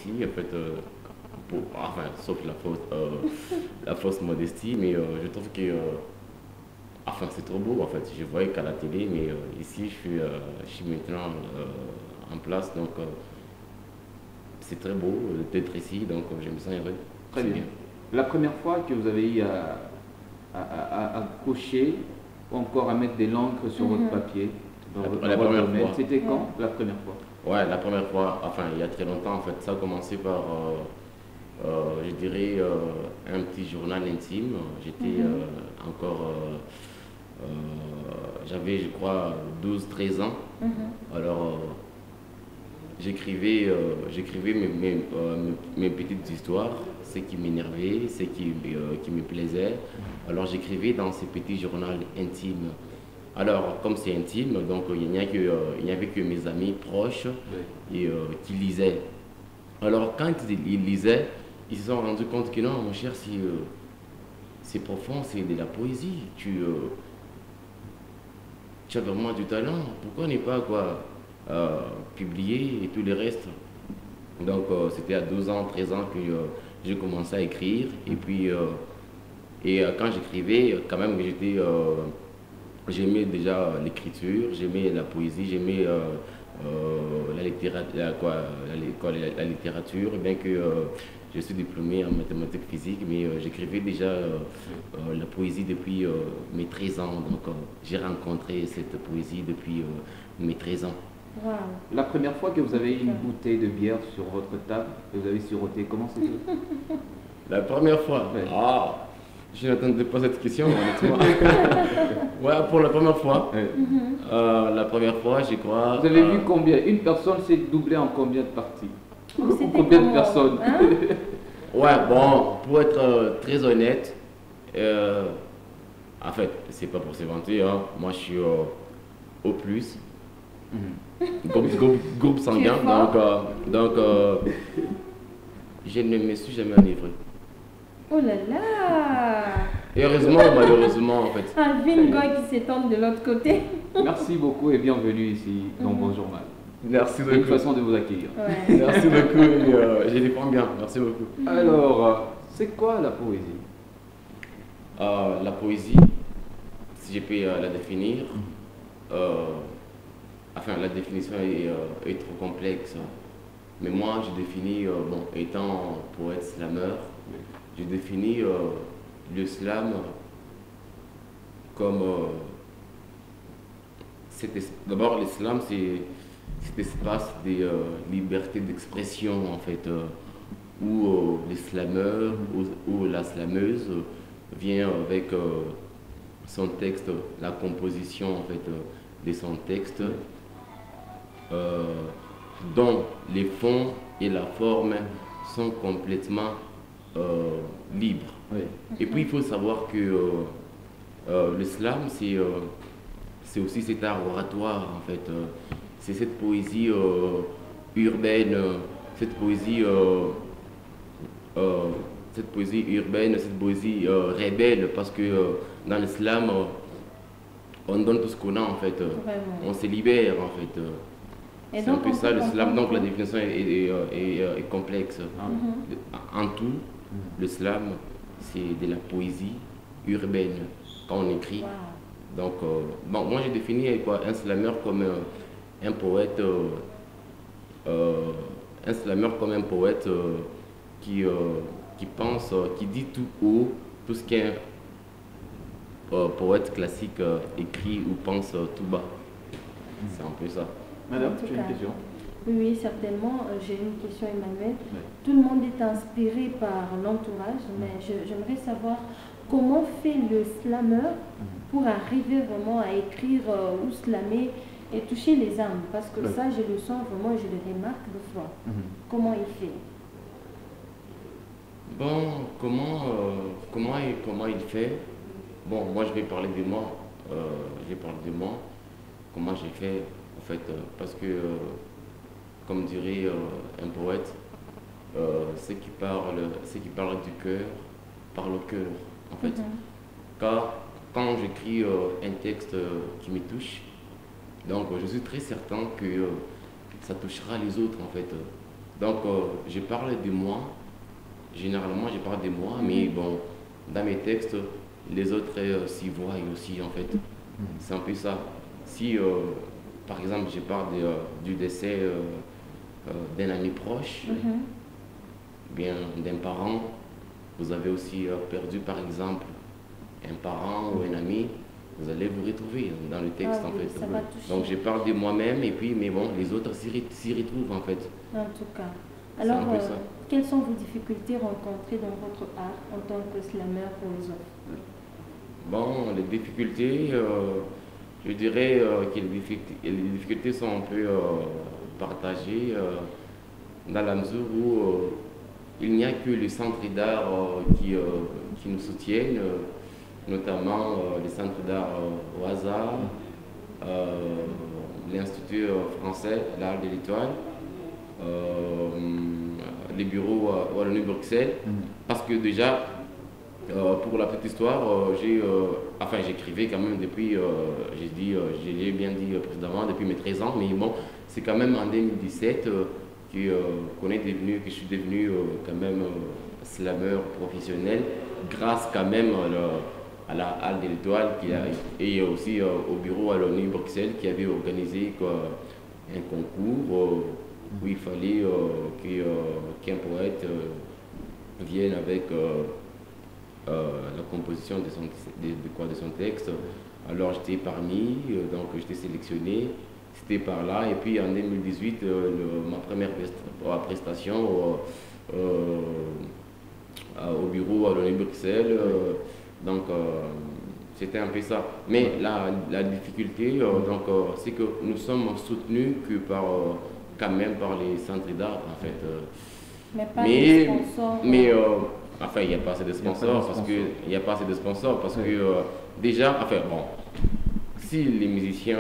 modestie, en fait, enfin, sauf la fausse modestie, mais je trouve que, enfin, c'est trop beau, en fait. Je voyais qu'à la télé, mais ici, je suis maintenant en place, donc c'est très beau d'être ici, donc je me sens heureux. Très C'est bien. La première fois que vous avez eu à cocher ou encore à mettre des l'encre sur votre papier La votre première domaine, fois. c'était quand la première fois? Ouais, la première fois, enfin, il y a très longtemps, en fait, ça a commencé par, je dirais, un petit journal intime. J'étais encore, j'avais, je crois, 12 13 ans. Alors, j'écrivais mes petites histoires, ce qui m'énervait, ce qui me plaisait. Alors, j'écrivais dans ces petits journaux intimes. Alors, comme c'est intime, donc il n'y avait que mes amis proches qui lisaient. Alors, quand ils lisaient, ils se sont rendus compte que non, mon cher, c'est profond, c'est de la poésie. Tu as vraiment du talent. Pourquoi ne pas publier et tout le reste? Donc, c'était à 12 ans, 13 ans que j'ai commencé à écrire. Et puis, quand j'écrivais, quand même, j'aimais déjà l'écriture, j'aimais la poésie, j'aimais la littérature, bien que je suis diplômé en mathématiques physiques, mais j'écrivais déjà la poésie depuis mes 13 ans. Donc j'ai rencontré cette poésie depuis mes 13 ans. Wow. La première fois que vous avez eu une bouteille de bière sur votre table, que vous avez siroté, comment c'était? La première fois? Ouais. Ah, je n'attendais pas cette question, honnêtement. Ouais, pour la première fois. Ouais. La première fois, je crois. Vous avez vu combien? Une personne s'est doublée en combien de parties? C'était Combien de comment, personnes? hein? Ouais, bon, pour être très honnête, en fait, c'est pas pour se vanter, hein. Moi je suis au plus, groupe sanguin, Tu es fort. donc je ne me suis jamais enivré. Oh là là! Et heureusement, malheureusement, en fait. Alvin Goy qui s'étend de l'autre côté. Merci beaucoup et bienvenue ici dans Bon Journal. Merci C'est une beaucoup. façon de vous accueillir. Ouais. Merci beaucoup, et, je défends bien, merci beaucoup. Alors, c'est quoi la poésie? La poésie, si je peux la définir, enfin la définition est trop complexe, mais moi je définis, bon, étant poète slameur, je définis le slam comme, d'abord le slam c'est cet espace de liberté d'expression en fait, où les slameurs ou la slameuse vient avec son texte, la composition en fait de son texte, dont les fonds et la forme sont complètement libres. Oui. Et puis il faut savoir que le slam c'est aussi cet art oratoire en fait. C'est cette poésie urbaine, cette poésie urbaine, cette poésie rebelle, parce que dans l'islam, on donne tout ce qu'on a en fait. Vraiment. On se libère en fait. Et C'est un donc, peu on ça peut l'islam. Donc la comprendre- définition est complexe. En tout, l'islam, c'est de la poésie urbaine quand on écrit. Wow. Donc, bon, moi j'ai défini un slammer comme un poète, qui pense, qui dit tout haut tout ce qu'un poète classique écrit ou pense tout bas. C'est un peu ça. Madame, En tout tu as une cas. question? Oui, oui, certainement. J'ai une question, Emmanuel. Oui. Tout le monde est inspiré par l'entourage, mais j'aimerais savoir comment fait le slammer pour arriver vraiment à écrire ou slammer et toucher les âmes. Parce que Oui. ça, je le sens vraiment et je le remarque de fois. Comment il fait? Bon, comment il fait? Bon, moi je vais parler de moi. Comment j'ai fait, en fait, parce que, comme dirait un poète, ce qui parle du cœur parle au cœur, en fait. Car quand j'écris un texte qui me touche, donc je suis très certain que ça touchera les autres, en fait. Donc, je parle de moi. Généralement, je parle de moi, mais bon, dans mes textes, les autres s'y voient aussi, en fait. C'est un peu ça. Si, par exemple, je parle du décès d'un ami proche, bien d'un parent, vous avez aussi perdu, par exemple, un parent ou un ami, vous allez vous retrouver dans le texte, Ah en oui, fait. ça va toucher. Donc, je parle de moi-même, et puis, mais bon, les autres s'y retrouvent, en fait. En tout cas. C'est Alors, un peu ça. quelles sont vos difficultés rencontrées dans votre art en tant que slammer philosophe? Bon, les difficultés, je dirais que les difficultés sont un peu partagées dans la mesure où il n'y a que le centre d'art qui nous soutiennent, notamment les centres d'art au hasard, l'Institut français, l'art de l'étoile, les bureaux à l'ONU Bruxelles, parce que déjà, pour la petite histoire, j'écrivais quand même depuis, je l'ai bien dit précédemment, depuis mes 13 ans, mais bon, c'est quand même en 2017 que je suis devenu quand même slammer professionnel, grâce quand même à la Halle de l'Étoile et aussi au bureau à l'ONU Bruxelles qui avait organisé un concours où il fallait qu'un poète vienne avec la composition de son texte. Alors j'étais parmi, donc j'étais sélectionné, c'était par là. Et puis en 2018, ma première prestation au bureau à l'ONU Bruxelles, donc c'était un peu ça. Mais la difficulté, c'est que nous sommes soutenus que quand même par les centres d'art, en fait. Mais pas de sponsors. Enfin, il n'y a pas assez de sponsors parce que déjà, si les musiciens,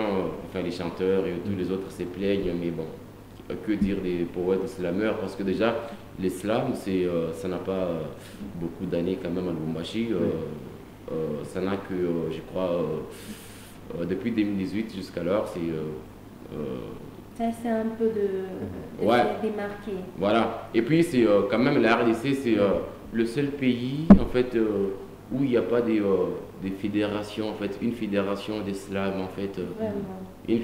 les chanteurs et tous les autres se plaignent, mais bon, que dire des poètes slammeurs, parce que déjà, les slams, ça n'a pas beaucoup d'années quand même à Lubumbashi, ça n'a que, je crois, depuis 2018 jusqu'alors, ça, c'est un peu de démarquer. Voilà. Et puis, c'est quand même la RDC, c'est le seul pays, en fait, où il n'y a pas des fédérations, en fait, une fédération de slam, en fait. Une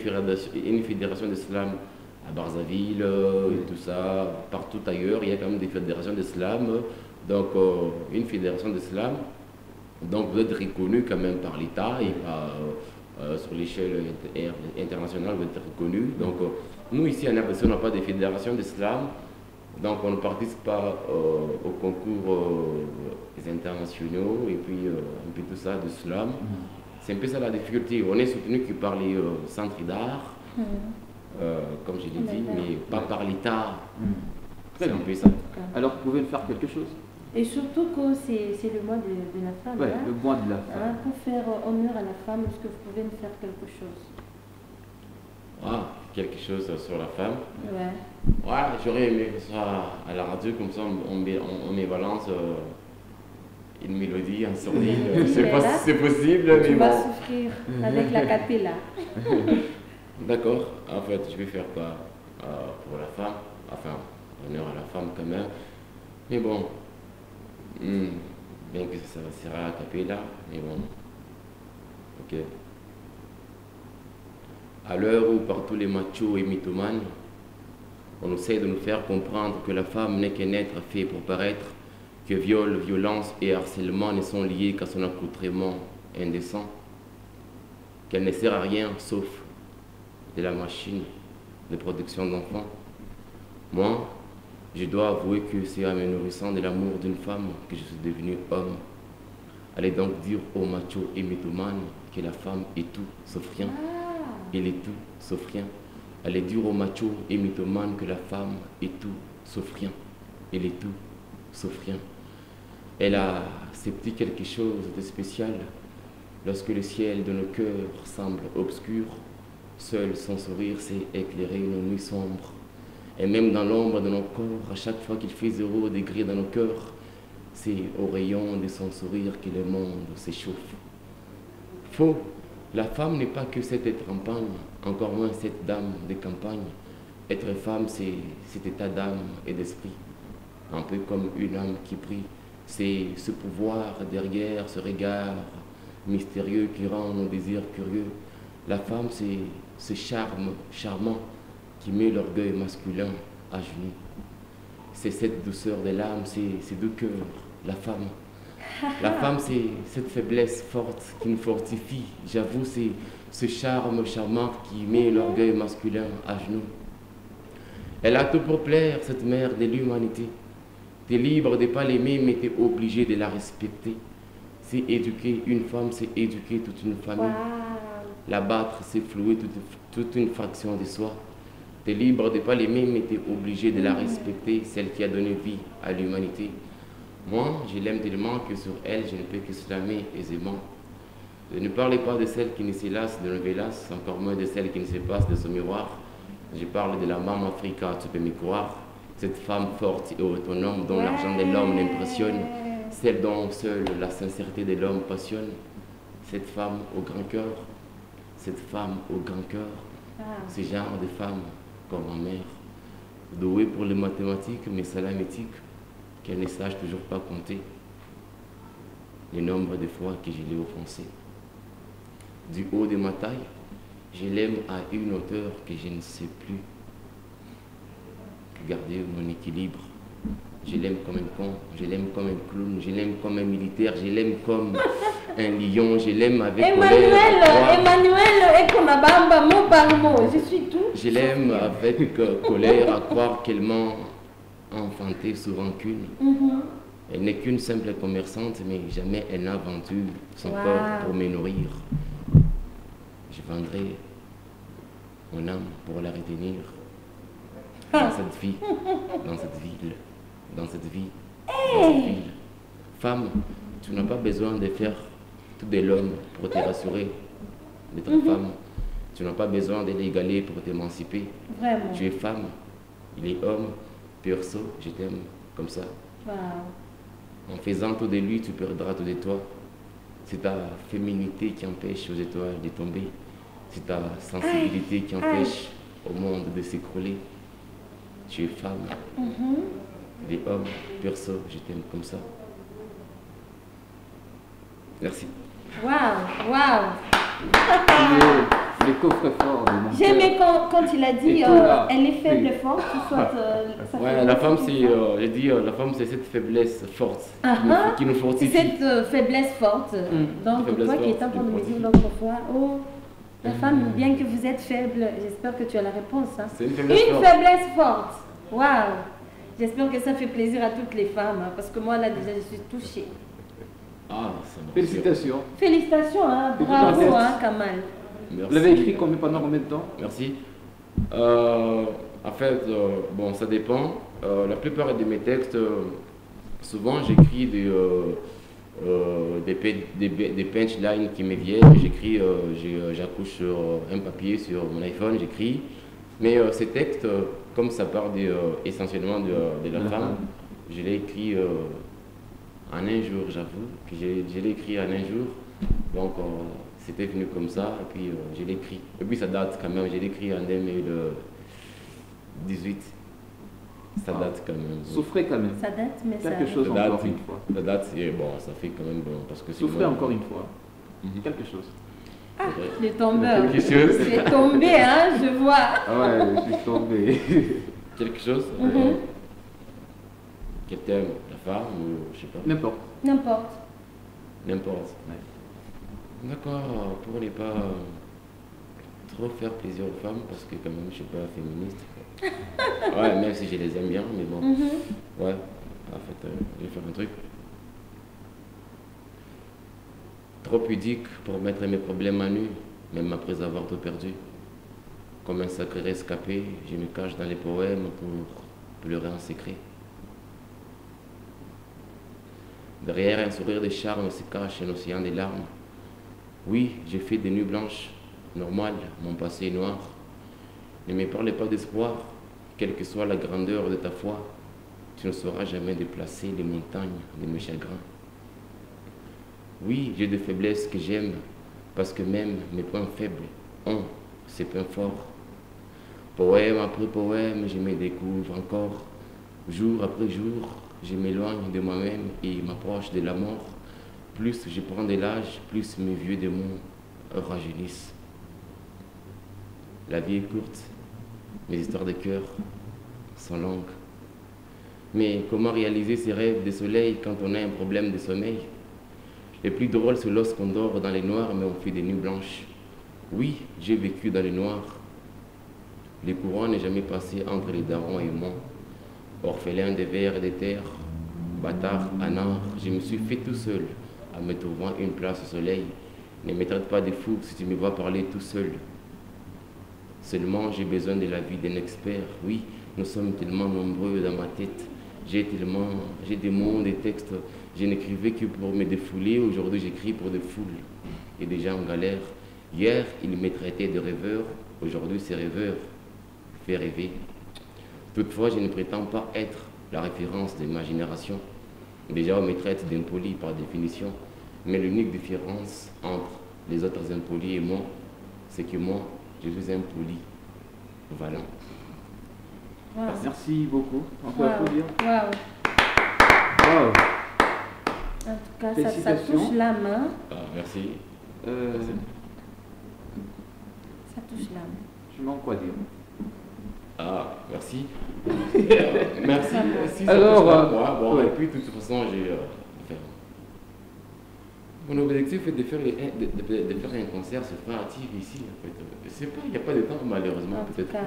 fédération de slam à Brazzaville et tout ça. Partout ailleurs, il y a quand même des fédérations de slam. Donc, une fédération de slam. Donc, vous êtes reconnu quand même par l'État et sur l'échelle internationale, vous êtes reconnu. Donc, nous, ici, en RDC, on n'a pas de fédération de slam. Donc, on ne participe pas au concours internationaux et puis un peu tout ça de slam. C'est un peu ça la difficulté. On est soutenu que par les centres d'art, comme je l'ai dit, mais pas par l'État. C'est un peu ça. Alors, vous pouvez faire quelque chose? Et surtout que c'est le mois de la femme. Ouais, le mois de la femme. Pour faire honneur à la femme, est-ce que vous pouvez nous faire quelque chose? Quelque chose sur la femme. Ouais. J'aurais aimé que ce soit à la radio, comme ça on me balance une mélodie, un sourire. Je ne sais pas si c'est possible, mais tu vas bon. souffrir avec la capella. D'accord. En fait, je vais faire quoi pour la femme? Enfin, honneur à la femme quand même. Mais bon, bien que ça sera à capella, mais bon. Ok. À l'heure où partout les machos et mythomanes, on essaie de nous faire comprendre que la femme n'est qu'un être fait pour paraître, que viol, violence et harcèlement ne sont liés qu'à son accoutrement indécent, qu'elle ne sert à rien sauf de la machine de production d'enfants. Moi, je dois avouer que c'est en me nourrissant de l'amour d'une femme que je suis devenu homme. Allez donc dire aux machos et mythomanes que la femme est tout sauf rien. Elle est tout sauf rien. Allez dire aux machos et mythomanes que la femme est tout sauf rien. Elle est tout sauf rien. Elle a ce petit quelque chose de spécial. Lorsque le ciel de nos cœurs semble obscur, seul son sourire sait éclairer nos nuits sombres. Et même dans l'ombre de nos corps, à chaque fois qu'il fait 0 degré dans nos cœurs, c'est au rayon de son sourire que le monde s'échauffe. Faux, la femme n'est pas que cet être en pagne, encore moins cette dame de campagne. Être femme, c'est cet état d'âme et d'esprit, un peu comme une âme qui prie. C'est ce pouvoir derrière ce regard mystérieux qui rend nos désirs curieux. La femme, c'est ce charme charmant qui met l'orgueil masculin à genoux. C'est cette douceur de l'âme, c'est ces deux cœurs, la femme. La femme, c'est cette faiblesse forte qui nous fortifie. J'avoue, c'est ce charme charmant qui met l'orgueil masculin à genoux. Elle a tout pour plaire, cette mère de l'humanité. Tu es libre de ne pas l'aimer, mais tu es obligé de la respecter. C'est éduquer une femme, c'est éduquer toute une famille. Wow. La battre, c'est flouer toute une fraction de soi. Tu es libre de ne pas l'aimer, mais tu es obligé de la respecter, celle qui a donné vie à l'humanité. Moi, je l'aime tellement que sur elle, je ne peux que s'aimer aisément. Ne parlez pas de celle qui ne se lasse de Novelas, encore moins de celle qui ne se passe de son miroir. Je parle de la Mame Africa, tu peux m'y croire. Cette femme forte et autonome dont l'argent de l'homme l'impressionne, celle dont seule la sincérité de l'homme passionne. Cette femme au grand cœur, cette femme au grand cœur, ce genre de femme comme ma mère, douée pour les mathématiques mais salamétique, qu'elle ne sache toujours pas compter le nombre de fois que je l'ai offensée. Du haut de ma taille, je l'aime à une hauteur que je ne sais plus garder mon équilibre. Je l'aime comme un con, je l'aime comme un clown, je l'aime comme un militaire, je l'aime comme un lion, je l'aime avec Emmanuel Ekonabamba, mot par mot, je suis tout. Je l'aime avec colère à croire qu'elle m'a enfanté sous rancune. Elle n'est qu'une simple commerçante, mais jamais elle n'a vendu son corps pour me nourrir. Je vendrai mon âme pour la retenir dans cette vie, dans cette ville, dans cette vie, dans cette ville. Femme, tu n'as pas besoin de faire tout de l'homme pour te rassurer d'être femme. Tu n'as pas besoin de l'égaler pour t'émanciper. Vraiment. Tu es femme, il est homme, perso, je t'aime comme ça. En faisant tout de lui, tu perdras tout de toi. C'est ta féminité qui empêche aux étoiles de tomber. C'est ta sensibilité qui empêche au monde de s'écrouler. Tu es femme, il est homme, perso, je t'aime comme ça. Merci. Waouh. Les coffres-forts de mon J'ai aimé cœur. quand il a dit elle est faible et forte, soit ouais, la femme, c'est, j'ai dit, la femme, c'est cette faiblesse forte qui nous fortifie. C'est cette faiblesse forte. Donc, Faiblesse toi qui forte, es en train de me forte. dire l'autre fois, oh, la femme, bien que vous êtes faible, j'espère que tu as la réponse. Hein. C'est une faiblesse forte. Faiblesse forte. Waouh. J'espère que ça fait plaisir à toutes les femmes, hein, parce que moi, là, déjà, je suis touchée. Ah, ça me Félicitations. Félicitations, hein, bravo, hein, Kamal. Merci. Vous l'avez écrit pendant combien de temps? Merci. En fait, bon, ça dépend. La plupart de mes textes, souvent j'écris des punchlines qui me viennent. J'écris, j'accouche sur un papier sur mon iPhone, j'écris. Mais ces textes, comme ça part essentiellement de la femme, je l'ai écrit en un jour, j'avoue. Je l'ai écrit en un jour. Donc, c'était venu comme ça, et puis je l'ai écrit. Et puis ça date quand même, je l'ai écrit en 2018. Ça date quand même. Souffrez quand même. Ça date, mais ça... Quelque chose Ça date, encore une fois. Ça date, et bon, ça fait quand même bon, parce que Souffrez encore une fois. Quelque chose. Le tombeur. Quelque chose. C'est tombé, hein, je vois. Ah ouais, je suis tombé. Quelque chose. Quel thème? La femme ou je sais pas. N'importe. N'importe. N'importe. D'accord, pour ne pas trop faire plaisir aux femmes, parce que quand même je suis pas féministe. Ouais, même si je les aime bien, mais bon. Ouais, en fait, je vais faire un truc. Trop pudique pour mettre mes problèmes à nu, même après avoir tout perdu. Comme un sacré rescapé, je me cache dans les poèmes pour pleurer en secret. Derrière un sourire de charme se cache un océan de larmes. Oui, j'ai fait des nuits blanches, normal, mon passé est noir. Ne me parle pas d'espoir, quelle que soit la grandeur de ta foi, tu ne sauras jamais déplacer les montagnes de mes chagrins. Oui, j'ai des faiblesses que j'aime, parce que même mes points faibles ont ces points forts. Poème après poème, je me découvre encore. Jour après jour, je m'éloigne de moi-même et m'approche de la mort. Plus je prends de l'âge, plus mes vieux démons rajeunissent. La vie est courte, mes histoires de cœur sont longues. Mais comment réaliser ces rêves de soleil quand on a un problème de sommeil? Le plus drôle, c'est lorsqu'on dort dans les noirs, mais on fait des nuits blanches. Oui, j'ai vécu dans les noirs. Le courant n'est jamais passé entre les darons et moi. Orphelin des vers et des terres, bâtard, anard, je me suis fait tout seul, en me trouvant une place au soleil. Ne me traite pas de fou si tu me vois parler tout seul. Seulement, j'ai besoin de la vie d'un expert. Oui, nous sommes tellement nombreux dans ma tête. J'ai des mots, des textes. Je n'écrivais que pour me défouler. Aujourd'hui, j'écris pour des foules et des gens en galère. Hier, ils me traitaient de rêveur. Aujourd'hui, c'est rêveur. Fait rêver. Toutefois, je ne prétends pas être la référence de ma génération. Déjà, on me traite d'impoli par définition. Mais l'unique différence entre les autres impolis et moi, c'est que moi, je suis impoli. Voilà. Wow. Merci beaucoup. On peut Wow. applaudir. Wow. Wow. En tout cas, ça Félicitations. touche l'âme. Hein? Ah, merci. Ça touche l'âme. Je manque quoi dire. Ah, merci. Merci. Si ça Alors, touche pas moi, bon, ouais. et puis de toute façon, j'ai mon objectif est de faire, de faire un concert sur Creative ici. En fait. C'est pas, il n'y a pas de temps malheureusement En tout peut-être. cas.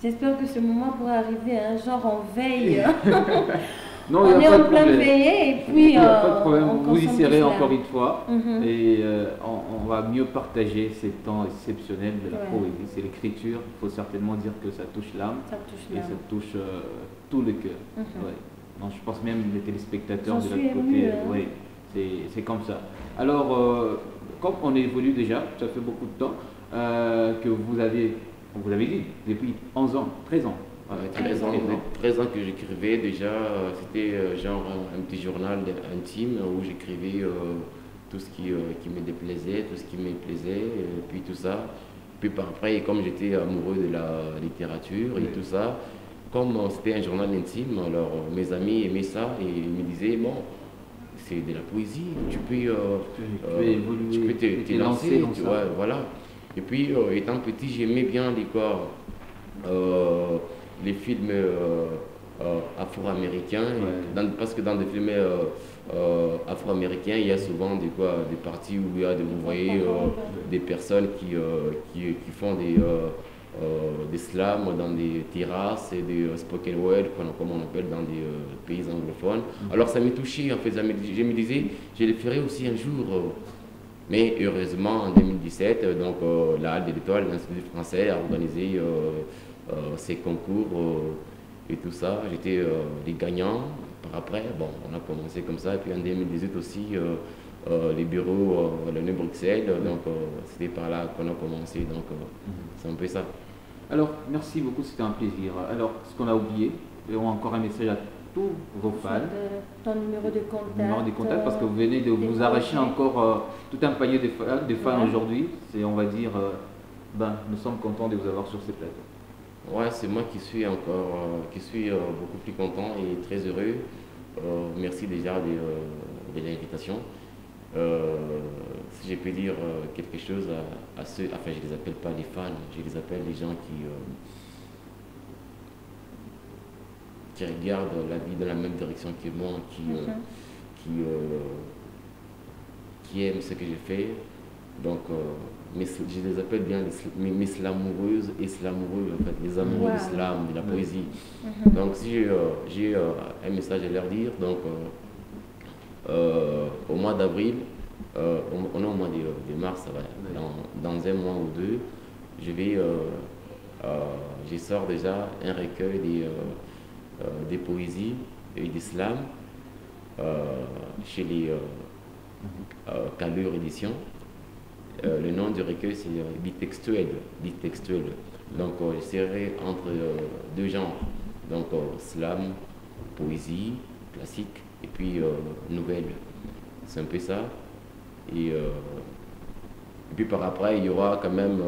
J'espère que ce moment pourra arriver, hein, genre on veille. Non, On il n'y est a pas en de plein problème. veillée et Il puis n'y a pas de problème. on Vous y consomme serez tout encore cela. une fois. Mhm. Et on va mieux partager ces temps exceptionnels de la Ouais. poésie. C'est l'écriture. Il faut certainement dire que ça touche l'âme Ça touche et ça l'âme. touche tout le cœur. Mhm. Ouais. Non, je pense même les téléspectateurs J'en de suis l'autre émue, côté. hein. Oui, c'est comme ça. Alors, comme on évolue déjà, ça fait beaucoup de temps que vous avez dit, depuis 11 ans, 13 ans. Ouais, 13 ans, 13 ans que j'écrivais déjà, c'était genre un petit journal intime où j'écrivais tout ce qui me déplaisait, tout ce qui me plaisait, et puis tout ça. Puis par après, comme j'étais amoureux de la littérature et Oui. tout ça, comme c'était un journal intime, alors mes amis aimaient ça et ils me disaient, bon, c'est de la poésie, tu peux évoluer, tu peux tu peux te te lancer lancer, dans tu ça. vois, voilà. Et puis, étant petit, j'aimais bien les films afro-américains, Ouais. parce que dans des films afro-américains, il y a souvent des parties où il y a vous voyez des personnes qui font des slams dans des terrasses et des spoken word, comme on appelle dans des pays anglophones. Alors ça m'est touché, en fait, je me disais, je le ferai aussi un jour. Mais heureusement, en 2017, donc, la Halle de l'Étoile, l'Institut français, a organisé ces concours et tout ça. J'étais les gagnants. Par après, bon, on a commencé comme ça. Et puis en 2018 aussi, les bureaux, le Nez Bruxelles. Donc, c'était par là qu'on a commencé. Donc, c'est un peu ça. Alors, merci beaucoup, c'était un plaisir. Alors, ce qu'on a oublié, on a encore un message à tous vos fans. Ton numéro de contact. Numéro de contact, parce que vous venez de vous arracher encore tout un panier de fans Ouais. aujourd'hui. C'est, on va dire, nous sommes contents de vous avoir sur ces plateaux. Ouais, c'est moi qui suis beaucoup plus content et très heureux. Merci déjà de l'invitation. Si je peux dire quelque chose à ceux, enfin je les appelle pas les fans, je les appelle les gens qui regardent la vie dans la même direction que moi, qui aiment ce que je fais. Donc, je les appelle bien mes slamoureuses et slamoureux, en fait, les amoureux Wow. de slam, de la poésie. Mhm. Donc, si j'ai un message à leur dire, donc, au mois d'avril, on est au mois de mars, ça va, dans un mois ou deux, je sors déjà un recueil des poésies et des slams chez les Callure Éditions. Le nom du recueil, c'est Bitextuel. Donc, je serai entre deux genres. Donc, slam, poésie, classique, et puis nouvelle. C'est un peu ça. Et puis par après, il y aura quand même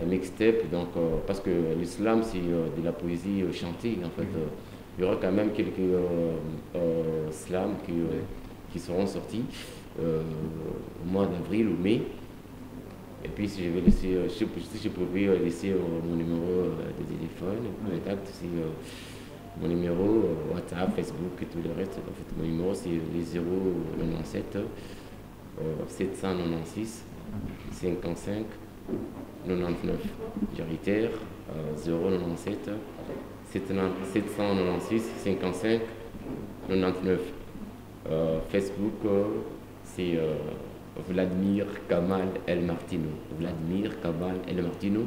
un mixtape, donc, parce que l'islam, c'est de la poésie chantée, en fait. Il y aura quand même quelques slams qui seront sortis au mois d'avril ou mai. Et puis, si je vais laisser, si je pouvais laisser mon numéro de téléphone, contact, c'est mon numéro WhatsApp, Facebook et tout le reste. En fait, mon numéro, c'est les 097 796 55 99. Je réitère, 097 796 55 99. Facebook, c'est Vladimir Kamal El Martino. Vladimir Kamal El Martino.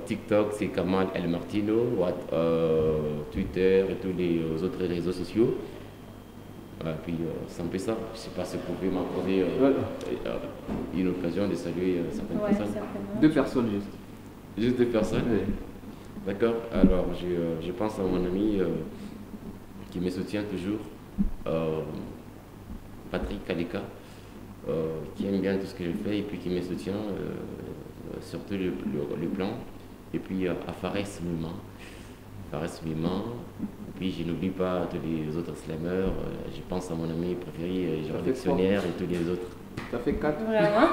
TikTok, c'est Kamal El Martino. Twitter et tous les autres réseaux sociaux. Puis c'est un peu ça. Je ne sais pas si vous pouvez m'accorder une occasion de saluer certaines personnes. Certainement. 2 personnes juste. Juste 2 personnes. Oui. D'accord. Alors je pense à mon ami qui me soutient toujours, Patrick Kaleka, qui aime bien tout ce que je fais et puis qui me soutient sur tout le plan. Et puis à Fares Mima. Puis je n'oublie pas tous les autres slammers. Je pense à mon ami préféré, Jean Dictionnaire et tous les autres. Ça fait 4. Vraiment.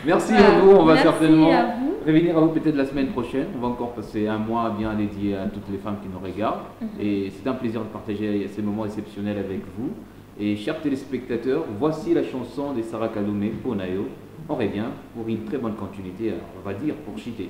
Merci à vous. On va Merci certainement à vous. revenir à vous peut-être la semaine prochaine. On va encore passer un mois bien dédié à toutes les femmes qui nous regardent. Et c'est un plaisir de partager ces moments exceptionnels avec vous. Et chers téléspectateurs, voici la chanson de Sarah Kaloumé, Ponayo. On revient pour une très bonne continuité, on va dire, pour chiter.